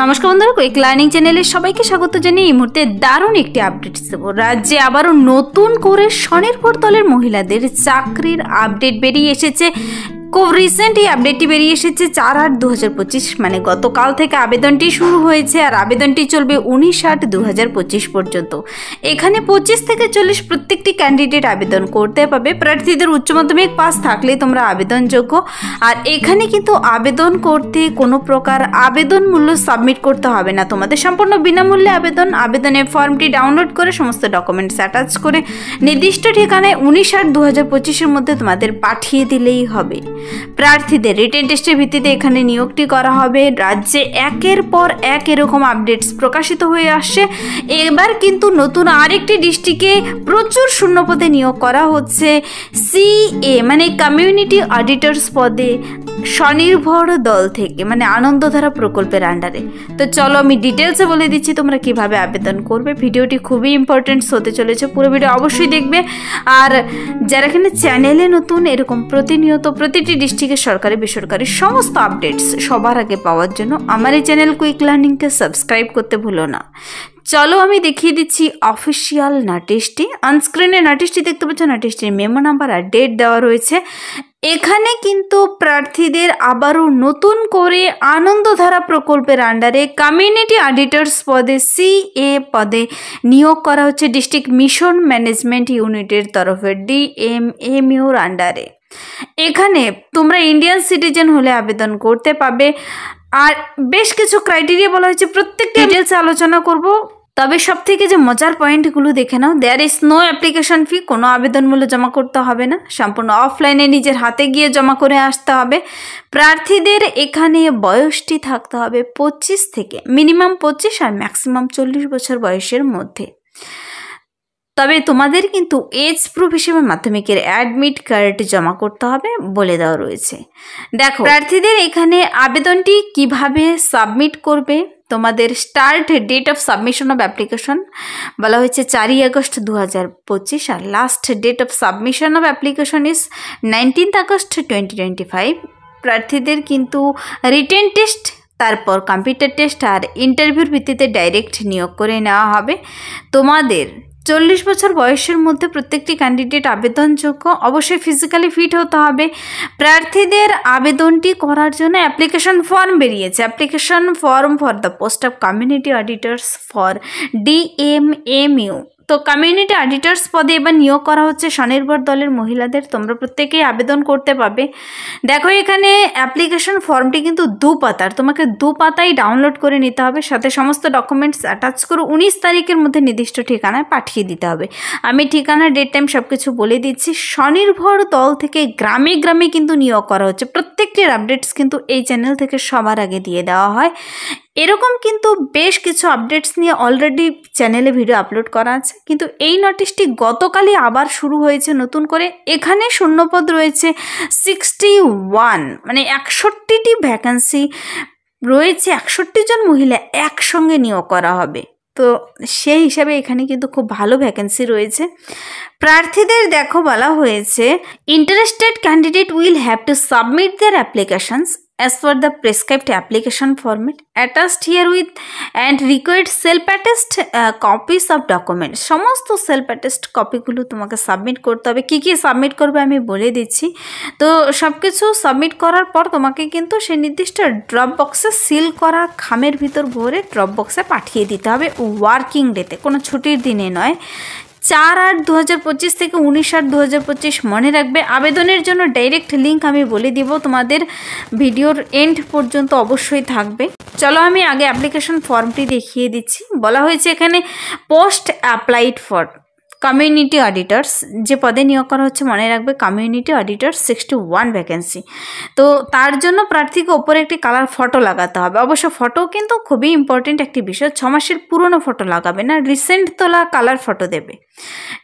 নমস্কার বন্ধুরা, quick learning চ্যানেলে সবাইকে স্বাগত জানিয়ে এই মুহূর্তে দারুণ একটি আপডেট দেব। রাজ্যে আবারও নতুন করে স্বনির্ভর দলের মহিলাদের চাকরির আপডেট বেরিয়ে এসেছে। খুব রিসেন্ট এই আপডেটটি বেরিয়ে এসেছে 4/8/2025, মানে গতকাল থেকে আবেদনটি শুরু হয়েছে আর আবেদনটি চলবে 19/8/2025 পর্যন্ত। এখানে 25 থেকে 40 প্রত্যেকটি ক্যান্ডিডেট আবেদন করতে পারবে। প্রার্থীদের উচ্চ মাধ্যমিক পাস থাকলেই তোমরা আবেদনযোগ্য। আর এখানে কিন্তু আবেদন করতে কোনো প্রকার আবেদন মূল্য সাবমিট করতে হবে না তোমাদের, সম্পূর্ণ বিনামূল্যে আবেদনের ফর্মটি ডাউনলোড করে সমস্ত ডকুমেন্টস অ্যাটাচ করে নির্দিষ্ট ঠিকানায় 19/8/2025 মধ্যে তোমাদের পাঠিয়ে দিলেই হবে। প্রার্থীদের রিটেন টেস্টের ভিত্তিতে এখানে নিয়োগটি করা হবে। রাজ্যে একের পর এক এরকম আপডেটস প্রকাশিত হয়ে আসছে। এবার কিন্তু নতুন আরেকটি ডিস্ট্রিক্টে প্রচুর শূন্যপদে নিয়োগ করা হচ্ছে। CA মানে কমিউনিটি অডিটর্স পদে স্বনির্ভর দল থেকে, মানে আনন্দধারা প্রকল্পের আন্ডারে। তো চলো আমি ডিটেলসে বলে দিচ্ছি তোমরা কিভাবে আবেদন করবে। ভিডিওটি খুবই ইম্পর্টেন্ট হতে চলেছে, পুরো ভিডিও অবশ্যই দেখবে। আর যারা এখানে চ্যানেলে নতুন, এরকম প্রতিনিয়ত প্রতিটি ডিস্ট্রিক্টের সরকারি বেসরকারি সমস্ত আপডেটস সবার আগে পাওয়ার জন্য আমার এই চ্যানেল কুইক লার্নিংকে সাবস্ক্রাইব করতে ভুলো না। চলো আমি দেখিয়ে দিচ্ছি অফিসিয়াল নোটিশটি। অনস্ক্রিনে নোটিশটি দেখতে পাচ্ছ, নোটিশটির মেমো নাম্বার আর ডেট দেওয়া রয়েছে। এখানে কিন্তু প্রার্থীদের আবারও নতুন করে আনন্দধারা প্রকল্পের আন্ডারে কমিউনিটি অডিটর্স পদে CA পদে নিয়োগ করা হচ্ছে ডিস্ট্রিক্ট মিশন ম্যানেজমেন্ট ইউনিটের তরফে DMMUর আন্ডারে। এখানে তোমরা ইন্ডিয়ান সিটিজেন হলে আবেদন করতে পারবে। আর বেশ কিছু ক্রাইটেরিয়া বলা হয়েছে, প্রত্যেকটা ডিটেলসে আলোচনা করব। তবে সব থেকে যে মজার পয়েন্টগুলো দেখে নাও। There is no application fee, কোনো আবেদন মূল্য জমা করতে হবে না, সম্পূর্ণ অফলাইনে নিজের হাতে গিয়ে জমা করে আসতে হবে। প্রার্থীদের এখানে বয়সটি থাকতে হবে 25 থেকে মিনিমাম 25 আর ম্যাক্সিমাম 40 বছর বয়সের মধ্যে। তবে তোমাদের কিন্তু এজ প্রুফ হিসেবে মাধ্যমিকের অ্যাডমিট কার্ড জমা করতে হবে বলে দেওয়া রয়েছে। দেখো প্রার্থীদের এখানে আবেদনটি কিভাবে সাবমিট করবে। তোমাদের start date of submission of application বলা হয়েছে 4 আগস্ট 2025 আর last date of submission of application is 19 August 2025। প্রার্থীদের কিন্তু রিটেন টেস্ট, তারপর কম্পিউটার টেস্ট আর ইন্টারভিউর ভিত্তিতে ডাইরেক্ট নিয়োগ করে নেওয়া হবে। তোমাদের 40 বছর বয়সের মধ্যে প্রত্যেকটি ক্যান্ডিডেট আবেদনযোগ্য। অবশ্যই ফিজিক্যালি ফিট হতে হবে। প্রার্থীদের আবেদনটি করার জন্য অ্যাপ্লিকেশন ফর্ম বেরিয়েছে। Application form for the post of community auditors for DMMU। তো কমিউনিটি অডিটর্স পদে এবার নিয়োগ করা হচ্ছে স্বনির্ভর দলের মহিলাদের। তোমরা প্রত্যেকেই আবেদন করতে পারবে। দেখো এখানে অ্যাপ্লিকেশন ফর্মটি কিন্তু 2 পাতার, তোমাকে 2 পাতাই ডাউনলোড করে নিতে হবে, সাথে সমস্ত ডকুমেন্টস অ্যাটাচ করে 19 তারিখের মধ্যে নির্দিষ্ট ঠিকানায় পাঠিয়ে দিতে হবে। আমি ঠিকানা, ডেট, টাইম সব কিছু বলে দিচ্ছি। স্বনির্ভর দল থেকে গ্রামে গ্রামে কিন্তু নিয়োগ করা হচ্ছে। প্রত্যেকটির আপডেটস কিন্তু এই চ্যানেল থেকে সবার আগে দিয়ে দেওয়া হয়। এরকম কিন্তু বেশ কিছু আপডেটস নিয়ে অলরেডি চ্যানেলে ভিডিও আপলোড করা আছে, কিন্তু এই নোটিশটি গতকালই আবার শুরু হয়েছে নতুন করে। এখানে শূন্যপদ রয়েছে 61, মানে 61টি ভ্যাকান্সি রয়েছে। 61 জন মহিলা একসঙ্গে নিয়োগ করা হবে। তো সেই হিসাবে এখানে কিন্তু খুব ভালো ভ্যাকেন্সি রয়েছে। প্রার্থীদের দেখো বলা হয়েছে interested candidate will have to submit their applications as per the prescribed application format attached here with and required self-attest copies of documents। সমস্ত সেলফ অ্যাটেস্ট কপিগুলো তোমাকে সাবমিট করতে হবে। কী কী সাবমিট করবে আমি বলে দিচ্ছি। তো সব কিছু সাবমিট করার পর তোমাকে কিন্তু সেই নির্দিষ্ট ড্রপ বক্সে সিল করা খামের ভিতর ভরে ড্রপ বক্সে পাঠিয়ে দিতে হবে ওয়ার্কিং ডেতে, কোনো ছুটির দিনে নয়। 4/8/2025 থেকে 19/8/2025 মনে রাখবে। আবেদনের জন্য ডাইরেক্ট লিঙ্ক আমি বলে দিব, তোমাদের ভিডিওর এন্ড পর্যন্ত অবশ্যই থাকবে। চলো আমি আগে অ্যাপ্লিকেশন ফর্মটি দেখিয়ে দিচ্ছি। বলা হয়েছে এখানে পোস্ট অ্যাপ্লাইড ফর কমিউনিটি অডিটর্স, যে পদে নিয়োগ করা হচ্ছে মনে রাখবে কমিউনিটি অডিটর্স 61 ভ্যাকেন্সি। তো তার জন্য প্রার্থীকে ওপরে একটি কালার ফটো লাগাতে হবে। অবশ্য ফটো কিন্তু খুবই ইম্পর্টেন্ট একটি বিষয়, 6 মাসের পুরনো ফটো লাগাবে না, রিসেন্ট তোলা কালার ফটো দেবে।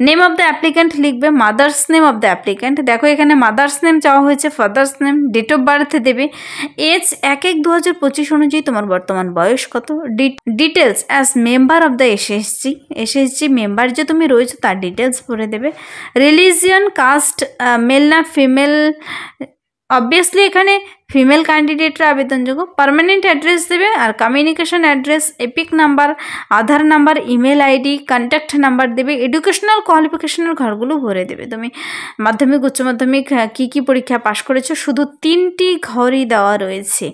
নেম অফ দ্য অ্যাপ্লিক্যান্ট লিখবে mother's name of the applicant. দেখো এখানে মাদার্স নেম চাওয়া হয়েছে, father's name, date of birth দেবে। এজ 1/1/2025 অনুযায়ী তোমার বর্তমান বয়স কত। Details as member of the SSG member যে তুমি রয়েছো তার ডিটেলস ভরে দেবে। রিলিজিয়ন, কাস্ট, মেল না ফিমেল, অবভিয়াসলি এখানে ফিমেল ক্যান্ডিডেটরা আবেদনযোগ্য। পার্মানেন্ট অ্যাড্রেস দেবে, আর communication address, EPIC number, Aadhaar number, email ID, contact number দেবে। এডুকেশনাল কোয়ালিফিকেশনের ঘরগুলো ভরে দেবে। তুমি মাধ্যমিক উচ্চ মাধ্যমিক কী কী পরীক্ষা পাশ করেছো, শুধু 3টি ঘরই দেওয়া রয়েছে।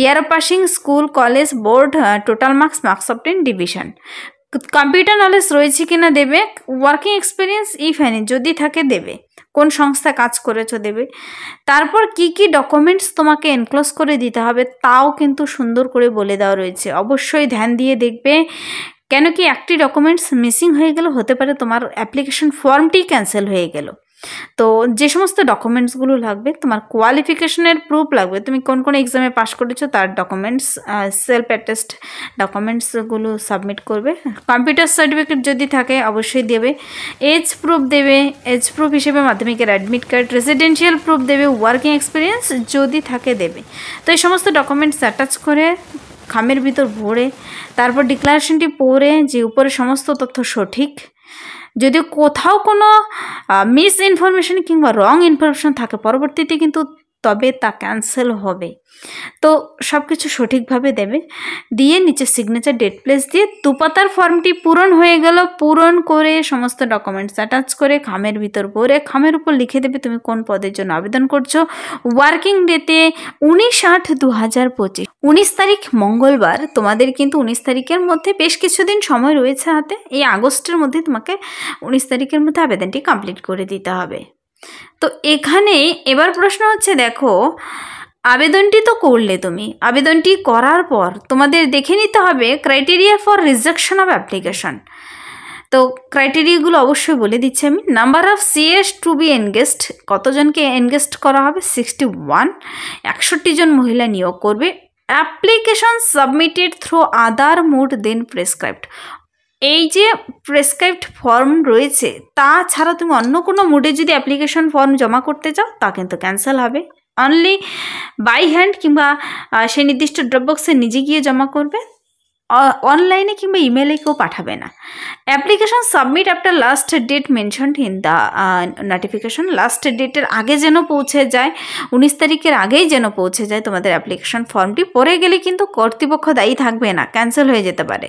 Year passing, school, college, board, total marks, marks obtain, division. Computer knowledge রয়েছে কিনা দেবে। ওয়ার্কিং এক্সপিরিয়েন্স ইফ এনি যদি থাকে দেবে। কোন সংস্থায় কাজ করেছো দেবে। তারপর কি কি ডকুমেন্টস তোমাকে এনক্লোজ করে দিতে হবে তাও কিন্তু সুন্দর করে বলে দেওয়া রয়েছে। অবশ্যই ধ্যান দিয়ে দেখবে, কেন কি একটি ডকুমেন্টস মিসিং হয়ে গেল, হতে পারে তোমার অ্যাপ্লিকেশন ফর্মটি ক্যান্সেল হয়ে গেল। তো যে সমস্ত ডকুমেন্টসগুলো লাগবে, তোমার কোয়ালিফিকেশনের প্রুফ লাগবে, তুমি কোন কোন এক্সামে পাস করেছো তার ডকুমেন্টস, সেলফ অ্যাটেস্ট ডকুমেন্টসগুলো সাবমিট করবে। কম্পিউটার সার্টিফিকেট যদি থাকে অবশ্যই দেবে। এজ প্রুফ দেবে, এজ প্রুফ হিসেবে মাধ্যমিকের অ্যাডমিট কার্ড। রেসিডেন্সিয়াল প্রুফ দেবে, ওয়ার্কিং এক্সপিরিয়েন্স যদি থাকে দেবে। তো এই সমস্ত ডকুমেন্টস অ্যাটাচ করে খামের ভিতর ভরে তারপর ডিক্লারেশনটি পড়ে যে উপরে সমস্ত তথ্য সঠিক, যদি কোথাও কোনো মিস ইনফরমেশন কিংবা রং ইনফরমেশন থাকে পরবর্তীতে কিন্তু তবে তা ক্যান্সেল হবে। তো সব কিছু সঠিকভাবে দেবে, দিয়ে নিচে সিগনেচার, ডেট, প্লেস দিয়ে দুপাতার ফর্মটি পূরণ হয়ে গেল। পূরণ করে সমস্ত ডকুমেন্টস অ্যাটাচ করে খামের ভিতর ভরে খামের উপর লিখে দেবে তুমি কোন পদের জন্য আবেদন করছো। ওয়ার্কিং ডেতে 19/8/2025, 19 তারিখ মঙ্গলবার। তোমাদের কিন্তু 19 তারিখের মধ্যে বেশ কিছুদিন সময় রয়েছে হাতে। এই আগস্টের মধ্যে তোমাকে 19 তারিখের মধ্যে আবেদনটি কমপ্লিট করে দিতে হবে। তো এখানে এবার প্রশ্ন হচ্ছে, দেখো আবেদনটি তো করলে, তুমি আবেদনটি করার পর তোমাদের দেখে নিতে হবে criteria for rejection of application. তো ক্রাইটেরিয়াগুলো অবশ্যই বলে দিচ্ছি আমি। Number of CS to be engaged, কতজনকে এনগেজড করা হবে, 61, 61 জন মহিলা নিয়োগ করবে। Application submitted through other mode than prescribed, এই যে প্রেসক্রাইবড ফর্ম রয়েছে তাছাড়া তুমি অন্য কোনো মোডে যদি অ্যাপ্লিকেশন ফর্ম জমা করতে চাও তা কিন্তু ক্যান্সেল হবে। অনলি বাই হ্যান্ড কিংবা সেই নির্দিষ্ট ড্রপবক্সে নিজে গিয়ে জমা করবে, অনলাইনে কিংবা ইমেলে কেউ পাঠাবে না। Application submit after last date mentioned in the notification, last ডেটের আগে যেন পৌঁছে যায়, 19 তারিখের আগেই যেন পৌঁছে যায় তোমাদের অ্যাপ্লিকেশন ফর্মটি। পরে গেলে কিন্তু কর্তৃপক্ষ দায়ী থাকবে না, ক্যান্সেল হয়ে যেতে পারে।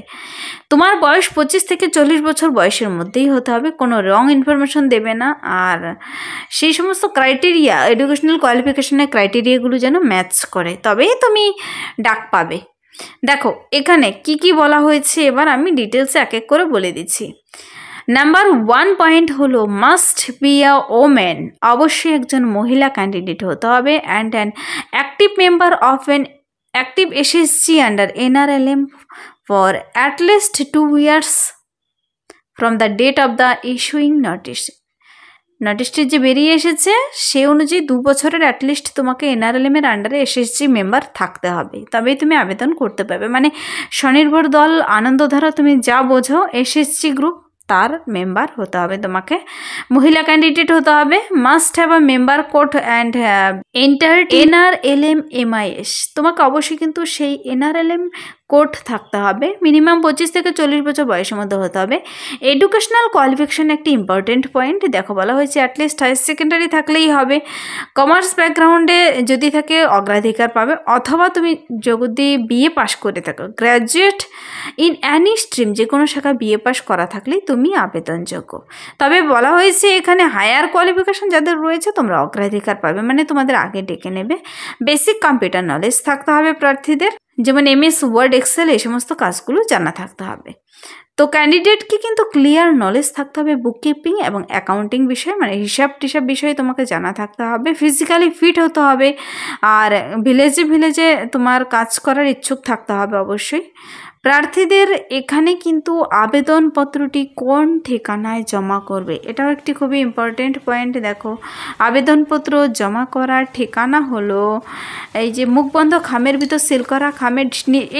তোমার বয়স 25 থেকে 40 বছর বয়সের মধ্যেই হতে হবে, কোনো রং ইনফরমেশন দেবে না। আর সেই সমস্ত ক্রাইটেরিয়া, এডুকেশনাল কোয়ালিফিকেশনের ক্রাইটেরিয়াগুলো যেন ম্যাচ করে, তবেই তুমি ডাক পাবে। দেখো এখানে কি কি বলা হয়েছে, এবার আমি ডিটেলসে এক এক করে বলে দিচ্ছি। নাম্বার 1 পয়েন্ট হলো মাস্ট বি আ ওমেন, অবশ্যই একজন মহিলা ক্যান্ডিডেট হতে হবে। And an active member of an active SSG under NRLM for at least 2 years from the date of the issuing notice. নোটিশটি যে বেরিয়ে এসেছে সেই অনুযায়ী 2 বছরের অ্যাটলিস্ট তোমাকে NRLM এর আন্ডারে এসএসজি মেম্বার থাকতে হবে, তবেই তুমি আবেদন করতে পারবে। মানে স্বনির্ভর দল, আনন্দধারা, তুমি যা বোঝো এসএসজি গ্রুপ তার মেম্বার হতে হবে তোমাকে। মহিলা ক্যান্ডিডেট হতে হবে। Must have a member code and entered NRLM MIS, তোমাকে অবশ্যই কিন্তু সেই NRLM কোড থাকতে হবে। মিনিমাম 25 থেকে 40 বছর বয়সের মধ্যে হতে হবে। এডুকেশনাল কোয়ালিফিকেশন একটি ইম্পর্টেন্ট পয়েন্ট। দেখো বলা হয়েছে অ্যাটলিস্ট হায়ার সেকেন্ডারি থাকলেই হবে। কমার্স ব্যাকগ্রাউন্ডে যদি থাকে অগ্রাধিকার পাবে, অথবা তুমি যদি BA পাস করে থাকো, গ্র্যাজুয়েট ইন অ্যানি স্ট্রিম, যে কোনো শাখা BA পাস করা থাকলেই তুমি আবেদনযোগ্য। তবে বলা হয়েছে এখানে হায়ার কোয়ালিফিকেশন যাদের রয়েছে তোমরা অগ্রাধিকার পাবে, মানে তোমাদের আগে ডেকে নেবে। বেসিক কম্পিউটার নলেজ থাকতে হবে প্রার্থীদের, যেমন MS ওয়ার্ড, এক্সেল, এই সমস্ত কাজগুলো জানা থাকতে হবে। তো ক্যান্ডিডেটকে কিন্তু ক্লিয়ার নলেজ থাকতে হবে বুককিপিং এবং অ্যাকাউন্টিং বিষয়ে, মানে হিসাব টিসাব বিষয়ে তোমাকে জানা থাকতে হবে। ফিজিক্যালি ফিট হতে হবে, আর ভিলেজে তোমার কাজ করার ইচ্ছুক থাকতে হবে অবশ্যই। প্রার্থীদের এখানে কিন্তু আবেদনপত্রটি কোন ঠিকানায় জমা করবে এটাও একটি খুবই ইম্পর্টেন্ট পয়েন্ট। দেখো আবেদনপত্র জমা করার ঠিকানা হলো এই যে মুখবন্ধ খামের ভিতর সিল করা খামের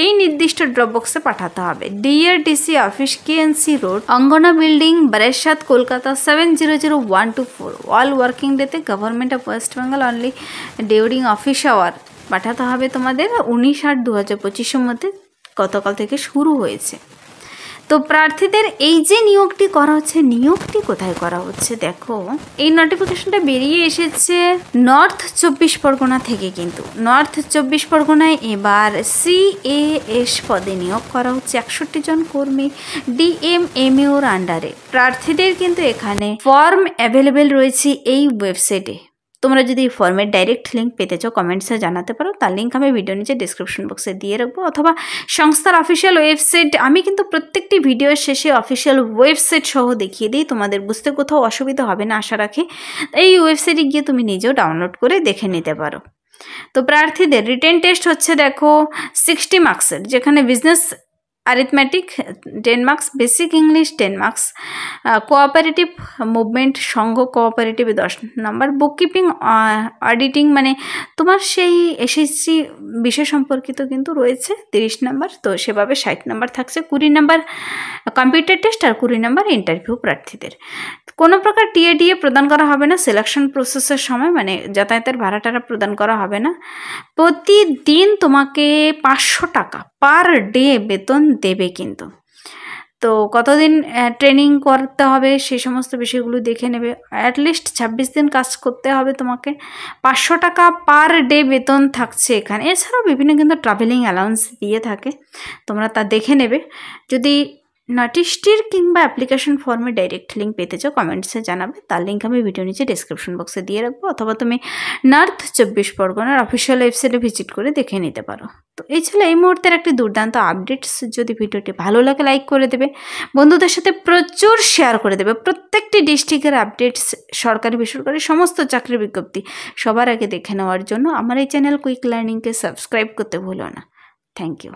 এই নির্দিষ্ট ড্রপবক্সে পাঠাতে হবে। DRDC office, KNC road, Angana building, Barasat, Kolkata 700124। All working ডেতে government of West Bengal only during office hour পাঠাতে হবে তোমাদের। 19/8/2025 মধ্যে গতকাল থেকে শুরু হয়েছে। তো প্রার্থীদের এই যে নিয়োগটি করা হচ্ছে, নিয়োগটি কোথায় করা হচ্ছে দেখো, এই নোটিফিকেশনটা বেরিয়ে এসেছে নর্থ 24 পরগনা থেকে। কিন্তু নর্থ 24 পরগনায় এবার CAS পদে নিয়োগ করা হচ্ছে 61 জন কর্মী DMMOর আন্ডারে। প্রার্থীদের কিন্তু এখানে ফর্ম অ্যাভেলেবেল রয়েছে এই ওয়েবসাইটে। তোমরা যদি ফর্মের ডাইরেক্ট লিঙ্ক পেতে চাও কমেন্টসে জানাতে পারো, তার লিঙ্ক আমি ভিডিও নিচে ডিসক্রিপশন বক্সে দিয়ে রাখবো, অথবা সংস্থার অফিসিয়াল ওয়েবসাইট। আমি কিন্তু প্রত্যেকটি ভিডিওর শেষে অফিসিয়াল ওয়েবসাইট সহ দেখিয়ে দিই, তোমাদের বুঝতে কোথাও অসুবিধা হবে না আশা রাখি। এই ওয়েবসাইটে গিয়ে তুমি নিজেও ডাউনলোড করে দেখে নিতে পারো। তো প্রার্থীদের রিটেন টেস্ট হচ্ছে দেখো 60 মার্কসের, যেখানে business arithmetic 10 marks, basic English 10 marks, cooperative movement সংঘ কোঅপারেটিভে 10 নম্বর, বুককিপিং অডিটিং মানে তোমার সেই SSC বিষয় সম্পর্কিত কিন্তু রয়েছে 30 নম্বর। তো সেভাবে 60 নম্বর থাকছে, 20 নম্বর কম্পিউটার টেস্ট আর 20 নম্বর ইন্টারভিউ। প্রার্থীদের কোনো প্রকার TADA প্রদান করা হবে না সিলেকশন প্রসেসের সময়, মানে যাতায়াতের ভাড়াটা প্রদান করা হবে না। প্রতিদিন তোমাকে 500 টাকা পার ডে বেতন দেবে কিন্তু। তো কতদিন ট্রেনিং করতে হবে সেই সমস্ত বিষয়গুলো দেখে নেবে। অ্যাটলিস্ট 26 দিন কাজ করতে হবে তোমাকে। 500 টাকা পার ডে বেতন থাকছে এখানে। এছাড়াও বিভিন্ন কিন্তু ট্রাভেলিং অ্যালাউন্স দিয়ে থাকে, তোমরা তা দেখে নেবে। যদি নোটিশটির কিংবা অ্যাপ্লিকেশন ফর্মে ডাইরেক্ট লিঙ্ক পেতে চাও কমেন্টসে জানাবে, তার লিঙ্ক আমি ভিডিও নিচে ডিসক্রিপশন বক্সে দিয়ে রাখবো, অথবা তুমি নর্থ 24 পরগনার অফিসিয়াল ওয়েবসাইটে ভিজিট করে দেখে নিতে পারো। তো এই ছিল এই মুহূর্তের একটি দুর্দান্ত আপডেটস। যদি ভিডিওটি ভালো লাগে লাইক করে দেবে, বন্ধুদের সাথে প্রচুর শেয়ার করে দেবে। প্রত্যেকটি ডিস্ট্রিক্টের আপডেটস, সরকারি বেসরকারি সমস্ত চাকরির বিজ্ঞপ্তি সবার আগে দেখে নেওয়ার জন্য আমার এই চ্যানেল কুইক লার্নিংকে সাবস্ক্রাইব করতে ভুলো না। Thank you.